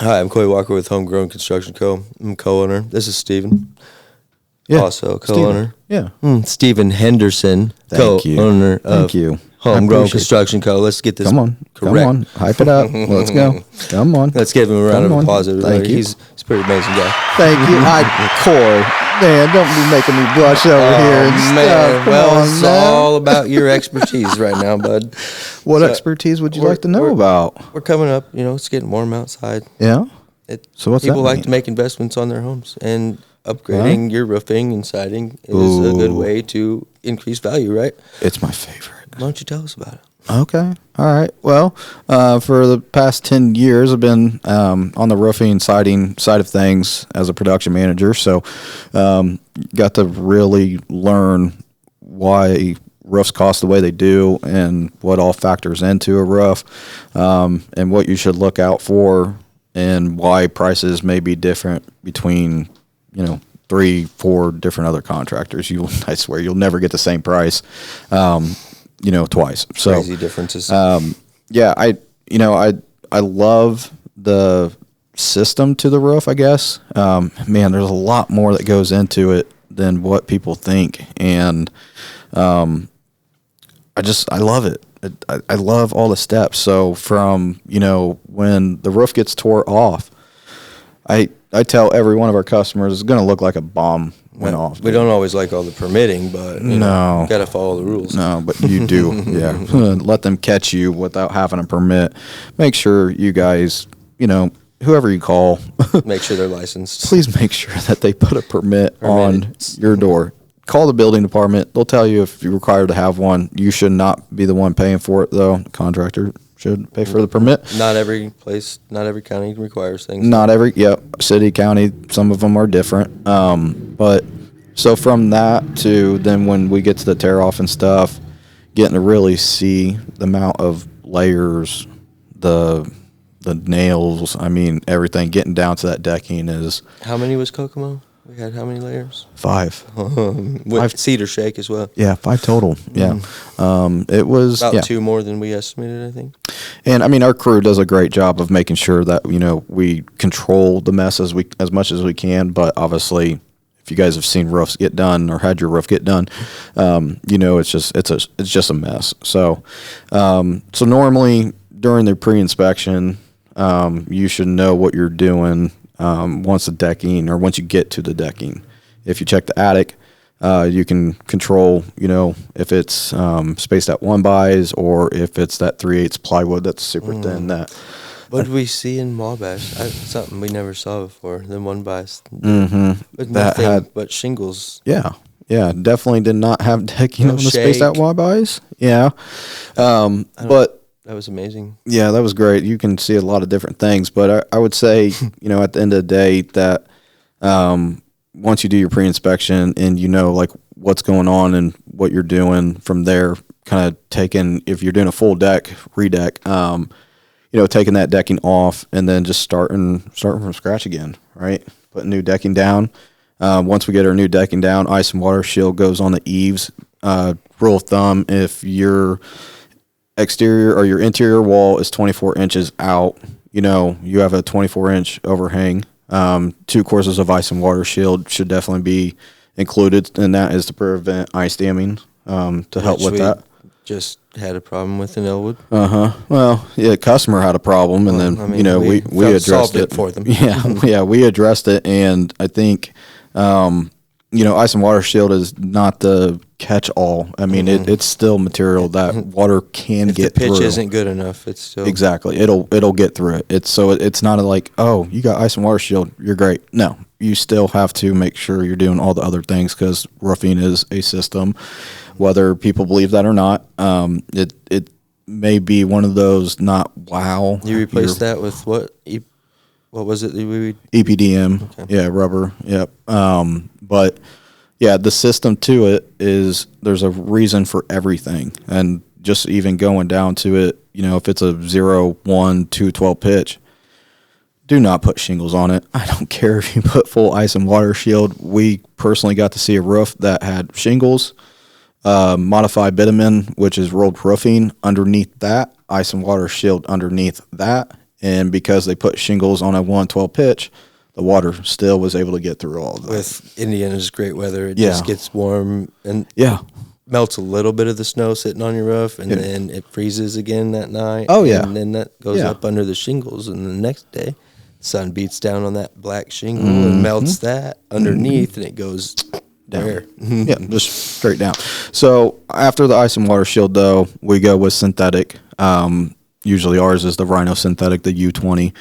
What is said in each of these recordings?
Hi, I'm Coy Walker with Homegrown Construction Co. I'm co-owner. This is Steven. Yeah, Also co-owner. Steven. Yeah. Steven Henderson, Thank you. co-owner Thank of you. Homegrown Construction Co. Let's get this Come on. correct. Come on. Hype it up. Let's go. Come on. Let's give him a round Come of on. applause, everybody. Thank you. He's a pretty amazing guy. Thank you. Coy. Man, don't be making me blush over here and stuff. Come Well, on, it's man. all about your expertise right now, bud. What So, expertise would you like to know about? We're coming up. It's getting warm outside. Yeah. So what's People that like mean? to make investments on their homes, and upgrading your roofing and siding is a good way to increase value, right? It's my favorite. Why don't you tell us about it? Okay. All right. Well, for the past 10 years, I've been on the roofing and siding side of things as a production manager. So got to really learn why roofs cost the way they do and what all factors into a roof, and what you should look out for and why prices may be different between, 3-4 different other contractors. I swear you'll never get the same price. Twice. So Crazy differences. I love the system to the roof, I guess. Man, there's a lot more that goes into it than what people think. And, I love it. I love all the steps. So from, when the roof gets tore off, I tell every one of our customers it's going to look like a bomb went off. We don't always like all the permitting, but you got to follow the rules. No, but you do. Yeah. Let them catch you without having a permit. Make sure you guys, whoever you call, Make sure they're licensed. please make sure that they put a permit on your door. Call the building department. They'll tell you if you're required to have one. You should not be the one paying for it, though. The contractor should pay for the permit. Not every county requires things. Not every, city, county, some of them are different. But so from that to then when we get to the tear off and stuff, getting to really see the amount of layers, the nails, everything, getting down to that decking is. How many was Kokomo? We had how many layers? 5. With cedar shake as well. Yeah, 5 total. Yeah. It was About 2 more than we estimated, I think. And our crew does a great job of making sure that we control the mess as much as we can. But obviously, if you guys have seen roofs get done or had your roof get done, it's just a mess. So normally during the pre-inspection, you should know what you're doing once you get to the decking. If you check the attic, you can control, if it's spaced out 1-bys or if it's that 3/8 plywood that's super thin. What did we see in Wabash? Something we never saw before. The 1-bys. With That nothing but shingles. Yeah, definitely did not have decking on the spaced out 1-bys. Yeah, but. That was amazing. Yeah, that was great. You can see a lot of different things, but I would say, at the end of the day that once you do your pre-inspection and like what's going on and what you're doing from there, kind of taking, if you're doing a full redeck, taking that decking off and then just starting from scratch again, right? Putting new decking down. Once we get our new decking down, ice and water shield goes on the eaves. Rule of thumb, if you're exterior or your interior wall is 24 inches out, you have a 24-inch overhang. 2 courses of ice and water shield should definitely be included, and that is to prevent ice damming, to help with that. Just had a problem with in Elwood. Well, customer had a problem, and then we addressed it for them. Yeah, we addressed it, and I think ice and water shield is not the catch-all. It's still material that water can get through. If the pitch isn't good enough, it's still... Exactly. It'll get through it. It's not like, oh, you got ice and water shield, you're great. No, you still have to make sure you're doing all the other things because roofing is a system, whether people believe that or not. It may be one of those not wow. You replaced that with what? What was it? EPDM. Okay. Yeah, rubber. Yep. But yeah, the system to it is there's a reason for everything. And just even going down to it, if it's a 0, 1, 2, 12 pitch, do not put shingles on it. I don't care if you put full ice and water shield. We personally got to see a roof that had shingles, modified bitumen, which is rolled roofing underneath that, ice and water shield underneath that, And because they put shingles on a 112 pitch, the water still was able to get through all of that. With Indiana's great weather, it just gets warm and melts a little bit of the snow sitting on your roof, and then it freezes again that night. Oh, yeah. And then that goes up under the shingles, and the next day, the sun beats down on that black shingle and melts that underneath, and it goes down. Just straight down. So after the ice and water shield, though, we go with synthetic. Usually ours is the Rhino Synthetic, the U20.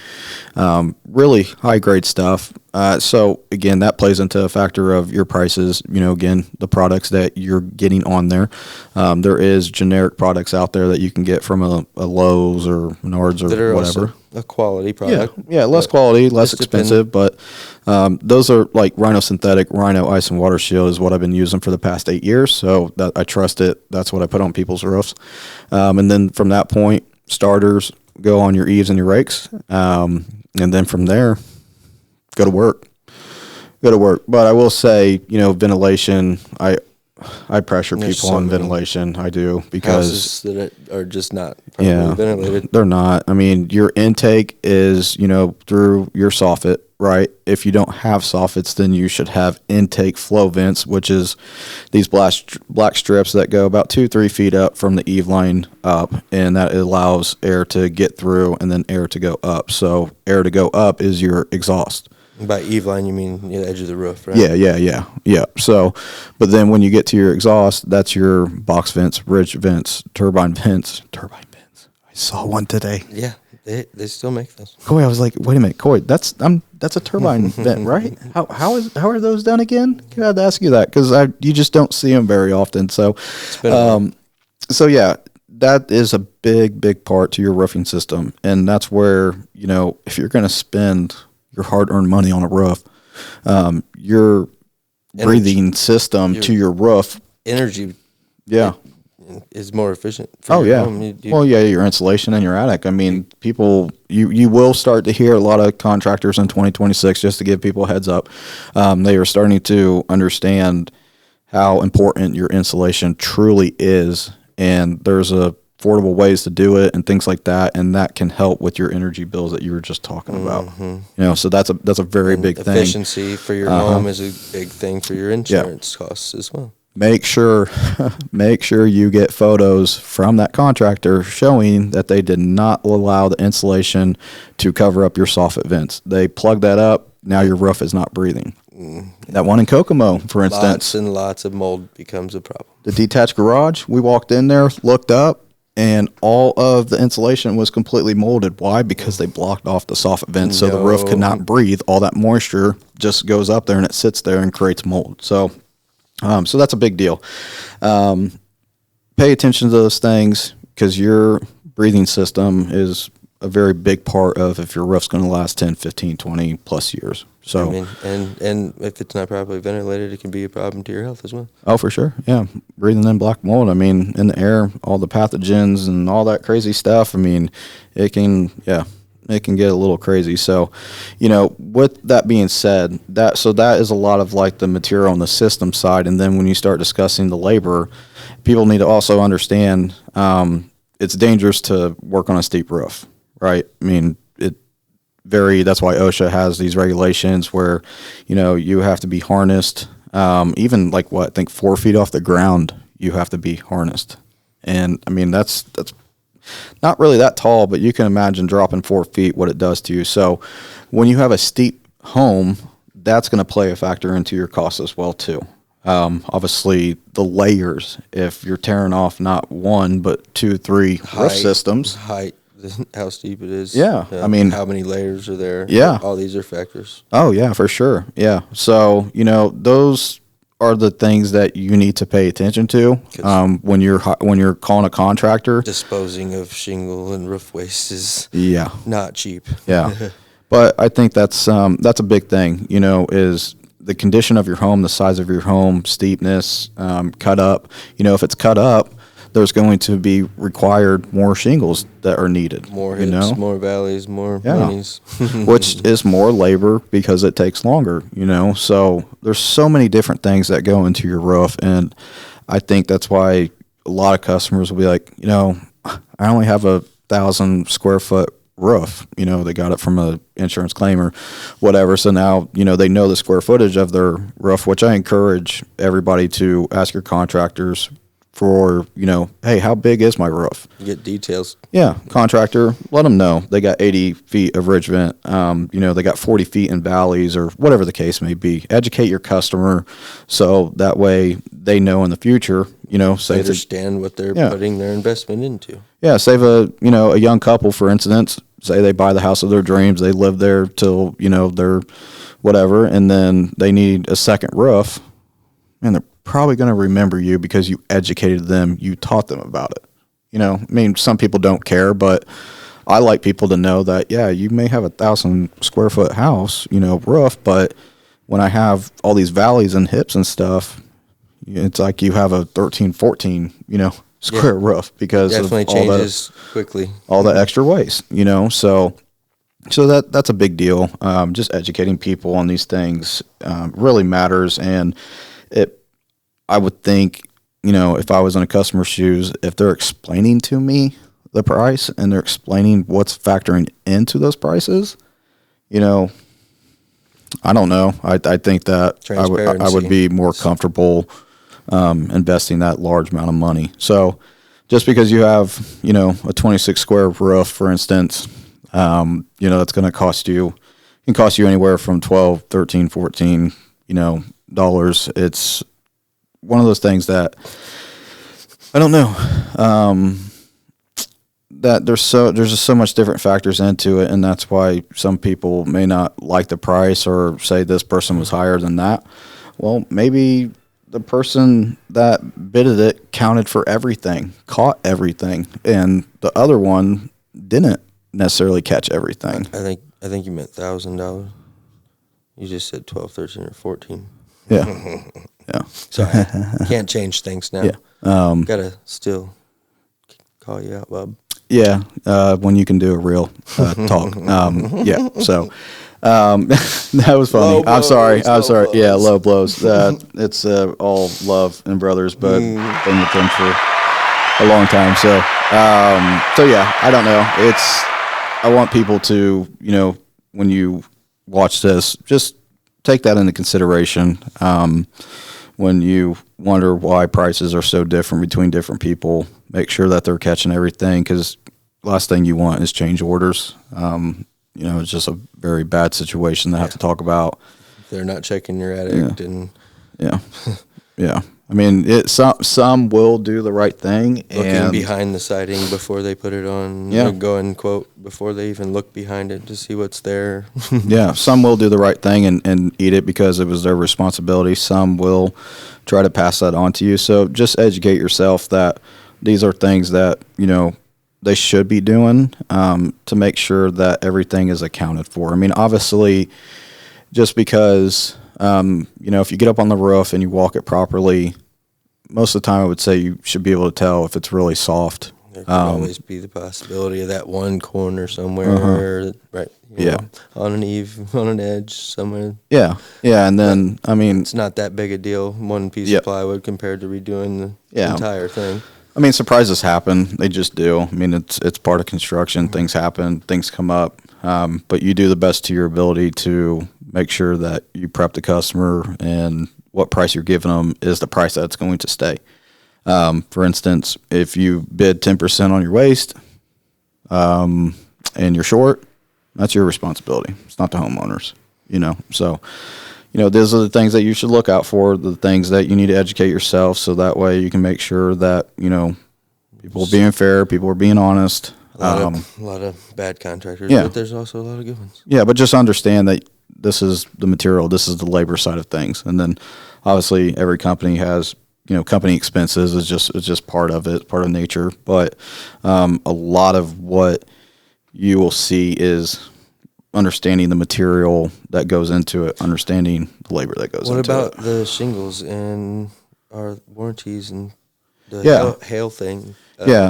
Really high-grade stuff. So, again, that plays into a factor of your prices, again, the products that you're getting on there. There is generic products out there that you can get from a Lowe's or Menards or that are whatever. Also a quality product. Yeah, less quality, less expensive, but those are like Rhino Synthetic, Rhino Ice and Water Shield is what I've been using for the past 8 years, so that I trust it. That's what I put on people's roofs. And then from that point, starters go on your eaves and your rakes, and then from there, go to work. But I will say, ventilation. I pressure people on ventilation. I do because houses that are just not properly ventilated. They're not. I mean, your intake is through your soffit, right? If you don't have soffits, then you should have intake flow vents, which is these black strips that go about 2-3 feet up from the eave line up, and that allows air to get through and then air to go up. So air to go up is your exhaust. By eave line, you mean the edge of the roof, right? Yeah. So, but then when you get to your exhaust, that's your box vents, ridge vents, turbine vents. I saw one today. Yeah, they still make those. Coy, I was like, wait a minute, Coy, that's a turbine vent, right? How are those done again? I had to ask you that because you just don't see them very often. So, that is a big part to your roofing system, and that's where if you're going to spend your hard-earned money on a roof, your breathing system to your roof, energy, is more efficient. Your insulation in your attic. I mean, people, you will start to hear a lot of contractors in 2026. Just to give people a heads up, they are starting to understand how important your insulation truly is, and there's affordable ways to do it and things like that, and that can help with your energy bills that you were just talking about. So that's a very big thing. Efficiency for your home is a big thing for your insurance costs as well. Make sure you get photos from that contractor showing that they did not allow the insulation to cover up your soffit vents. They plug that up. Now your roof is not breathing. That one in Kokomo, for instance. Lots and lots of mold becomes a problem. The detached garage, we walked in there, looked up, and all of the insulation was completely molded. Why? Because they blocked off the soffit vents, so the roof could not breathe. All that moisture just goes up there and it sits there and creates mold. So that's a big deal. Pay attention to those things because your breathing system is a very big part of if your roof's going to last 10, 15, 20 plus years. So, and if it's not properly ventilated, it can be a problem to your health as well. Oh, for sure. Yeah. Breathing in black mold. I mean, in the air, all the pathogens and all that crazy stuff. I mean, it can get a little crazy. So, with that being said, that is a lot of like the material on the system side. And then when you start discussing the labor, people need to also understand, it's dangerous to work on a steep roof, right? I mean, that's why OSHA has these regulations where, you have to be harnessed, even like I think 4 feet off the ground, you have to be harnessed. And I mean, that's not really that tall, but you can imagine dropping 4 feet, what it does to you. So when you have a steep home, that's going to play a factor into your cost as well too. Obviously the layers, if you're tearing off not one, but 2, 3 roof systems. Height. How steep it is. Yeah. I mean, how many layers are there? Yeah. All these are factors. Oh, yeah, for sure. Yeah. So, those are the things that you need to pay attention to when you're calling a contractor. Disposing of shingle and roof waste is not cheap. Yeah. But I think that's a big thing, is the condition of your home, the size of your home, steepness, cut up. If it's cut up, there's going to be required more shingles that are needed. More hips, more valleys, more minis. Which is more labor because it takes longer, So there's so many different things that go into your roof. And I think that's why a lot of customers will be like, I only have 1,000 square foot roof. You know, they got it from a insurance claim or whatever. So now, you know, they know the square footage of their roof, which I encourage everybody to ask your contractors for, you know, hey, how big is my roof? Get details. Yeah, contractor, let them know they got 80 feet of ridge vent. You know, they got 40 feet in valleys or whatever the case may be. Educate your customer so that way they know in the future, you know, say Understand what they're putting their investment into. Yeah, save a young couple, for instance, say they buy the house of their dreams, they live there till, you know, they're whatever, and then they need a second roof, and they're probably going to remember you because you educated them, you taught them about it. You know, I mean, some people don't care, but I like people to know that, yeah, you may have 1,000 square foot house, you know, roof, but when I have all these valleys and hips and stuff, it's like you have a 13, 14, you know, square roof because definitely of all changes quickly. All the extra waste, you know, so that's a big deal. Just educating people on these things really matters, and I would think, you know, if I was in a customer's shoes, if they're explaining to me the price and they're explaining what's factoring into those prices, you know, I don't know. I think that I would be more comfortable investing that large amount of money. So just because you have, you know, a 26 square roof, for instance, you know, that's going to cost you, it can cost you anywhere from 12, 13, 14, you know, dollars. It's one of those things that I don't know, that there's just so much different factors into it. And that's why some people may not like the price or say this person was higher than that. Well, maybe the person that bidded it counted for everything, caught everything, and the other one didn't necessarily catch everything. I think you meant $1,000. You just said 12, 13, or 14. Yeah. Yeah. Sorry. Can't change things now. Yeah. Gotta still call you out, Bob. Yeah. When you can do a real talk. Yeah. So that was funny. I'm sorry. Blows. Yeah, low blows. It's all love and brothers, but been with them for a long time. So yeah, I don't know. I want people to, you know, when you watch this, just take that into consideration. When you wonder why prices are so different between different people, make sure that they're catching everything, because last thing you want is change orders. You know, it's just a very bad situation to have to talk about. If they're not checking your addict and yeah. I mean, some will do the right thing. Looking behind the siding before they put it on. Yeah. Go and quote before they even look behind it to see what's there. Yeah, some will do the right thing and eat it because it was their responsibility. Some will try to pass that on to you. So just educate yourself that these are things that, you know, they should be doing to make sure that everything is accounted for. I mean, obviously, just because you know, if you get up on the roof and you walk it properly, most of the time I would say you should be able to tell if it's really soft. There could always be the possibility of that one corner somewhere, right? On an edge somewhere. Yeah, and then I mean, it's not that big a deal. One piece of plywood compared to redoing the entire thing. I mean, surprises happen; they just do. I mean, it's part of construction. Things happen, things come up, but you do the best to your ability to make sure that you prep the customer and what price you're giving them is the price that's going to stay. For instance, if you bid 10% on your waste and you're short, that's your responsibility. It's not the homeowners, you know. So, you know, those are the things that you should look out for, the things that you need to educate yourself so that way you can make sure that, you know, people are being fair, people are being honest. A lot of bad contractors, but there's also a lot of good ones. Yeah, but just understand that this is the material, this is the labor side of things. And then obviously every company has, you know, company expenses is just part of it, part of nature. But a lot of what you will see is understanding the material that goes into it, understanding the labor that goes into it. What about the shingles and our warranties and the hail thing?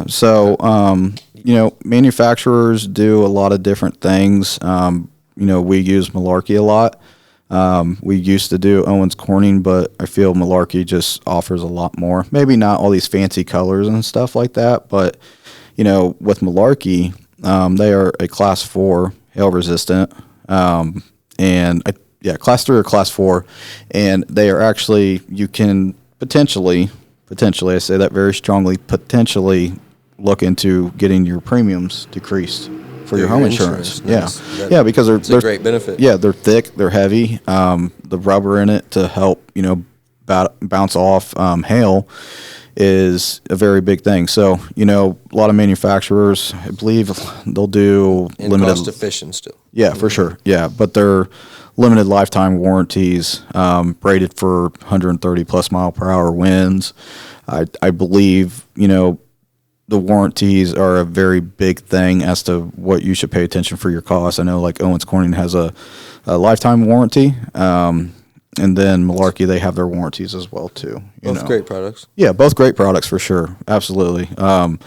So, you know, manufacturers do a lot of different things. You know, we use Malarkey a lot. We used to do Owens Corning, but I feel Malarkey just offers a lot more. Maybe not all these fancy colors and stuff like that, but, you know, with Malarkey, They are a class 4 hail resistant, class 3 or class 4, and they are actually, you can potentially, I say that very strongly, potentially look into getting your premiums decreased for your home insurance. Nice. Because they're a great benefit. Yeah, they're thick, they're heavy. The rubber in it to help, bounce off hail is a very big thing. So, a lot of manufacturers, I believe, they'll do and limited, cost efficient still. Yeah, for sure. Yeah, but they're limited lifetime warranties, rated for 130 plus mile per hour winds. I believe, the warranties are a very big thing as to what you should pay attention for your costs. I know like Owens Corning has a lifetime warranty. And then Malarkey, they have their warranties as well too. Both great products. Yeah, both great products for sure. Absolutely. Owens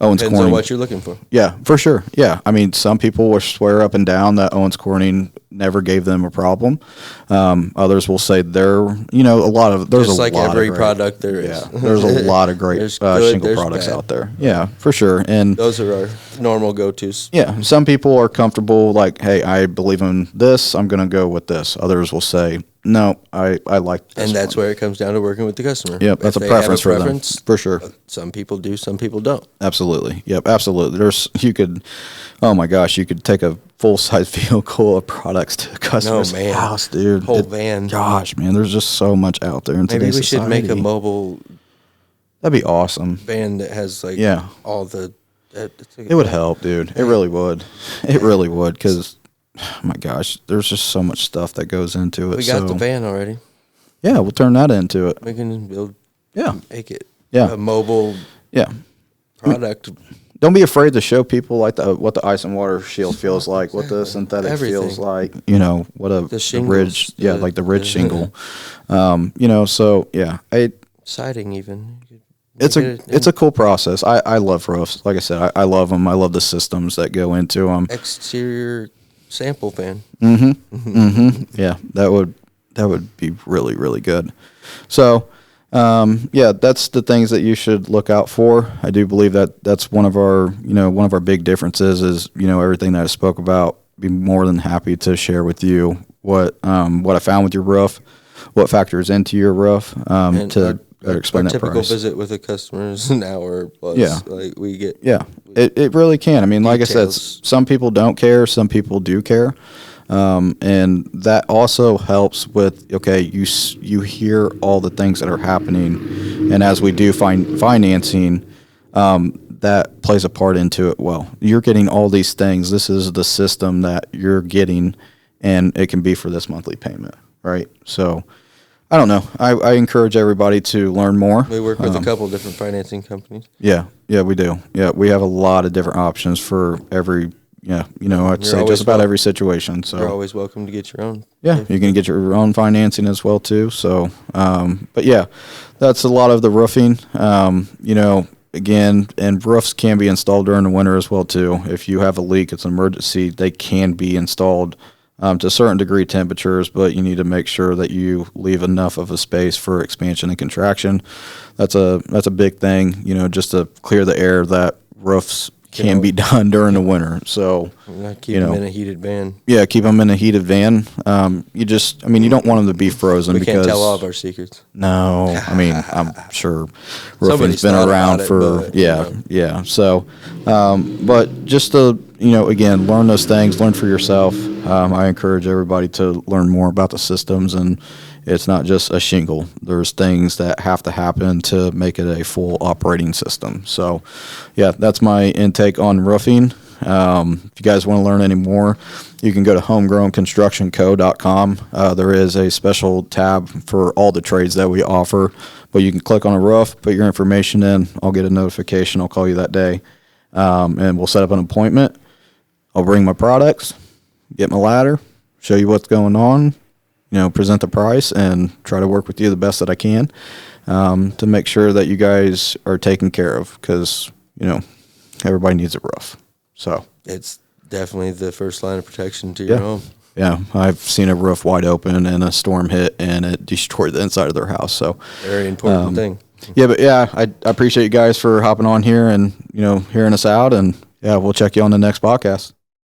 Depends Corning. on what you're looking for. Yeah, for sure. Yeah, I mean, some people will swear up and down that Owens Corning never gave them a problem. Others will say there's Just like every great, product there is. Yeah, there's a lot of great shingle products out there. Yeah, for sure. And those are our normal go-tos. Yeah, some people are comfortable like, hey, I believe in this, I'm going to go with this. Others will say, no, I like this. And that's where it comes down to working with the customer. Yep, that's a preference for them. For sure. Some people do, some people don't. Absolutely. Yep, absolutely. Oh my gosh, you could take a full-size vehicle of products to a customer's house, dude. Whole van. Gosh, man, there's just so much out there in today's society. Maybe we should make a mobile That'd be awesome. van that has all the... It would help, dude. It really would. It really would, because... Oh my gosh, there's just so much stuff that goes into it. We got the van already. Yeah, we'll turn that into it. We can build. Yeah, make it. Yeah, a mobile. Yeah, product. Don't be afraid to show people what the ice and water shield feels like, what the synthetic feels like. What the ridge. Yeah, like the ridge shingle. So yeah, siding even. It's a cool process. I love roofs. Like I said, I love them. I love the systems that go into them. Exterior sample fan. Yeah, that would be really, really good. So, that's the things that you should look out for. I do believe that's one of our big differences is, everything that I spoke about. Be more than happy to share with you what I found with your roof, what factors into your roof, to explain that price. Typical visit with a customer is an hour plus. Yeah. Like we get. Yeah. It really can. I mean, like details. I said, some people don't care, some people do care. And that also helps with, you hear all the things that are happening. And as we do financing, that plays a part into it. Well, you're getting all these things. This is the system that you're getting, and it can be for this monthly payment, right? So, I don't know. I encourage everybody to learn more. We work with a couple different financing companies. Yeah, we do. Yeah, we have a lot of different options for every, I'd say just about every situation. So you're always welcome to get your own. Yeah, you can get your own financing as well too. So, but yeah, that's a lot of the roofing. Again, and roofs can be installed during the winter as well too. If you have a leak, it's an emergency. They can be installed to a certain degree temperatures, but you need to make sure that you leave enough of a space for expansion and contraction. That's a big thing, just to clear the air that roofs can be done during the winter. So, keep them in a heated van. Yeah, keep them in a heated van. You don't want them to be frozen. We can't tell all of our secrets. No, I'm sure roofing's been around yeah. So, but just to, again, learn those things, learn for yourself. I encourage everybody to learn more about the systems, and it's not just a shingle. There's things that have to happen to make it a full operating system. So, yeah, that's my intake on roofing. If you guys want to learn any more, you can go to homegrownconstructionco.com. There is a special tab for all the trades that we offer, but you can click on a roof, put your information in. I'll get a notification. I'll call you that day, and we'll set up an appointment. I'll bring my products, get my ladder, show you what's going on, present the price, and try to work with you the best that I can to make sure that you guys are taken care of, because, everybody needs a roof. So it's definitely the first line of protection to your home. Yeah, I've seen a roof wide open and a storm hit, and it destroyed the inside of their house. So very important thing. Yeah, but I appreciate you guys for hopping on here and, hearing us out, and Yeah, we'll check you on the next podcast.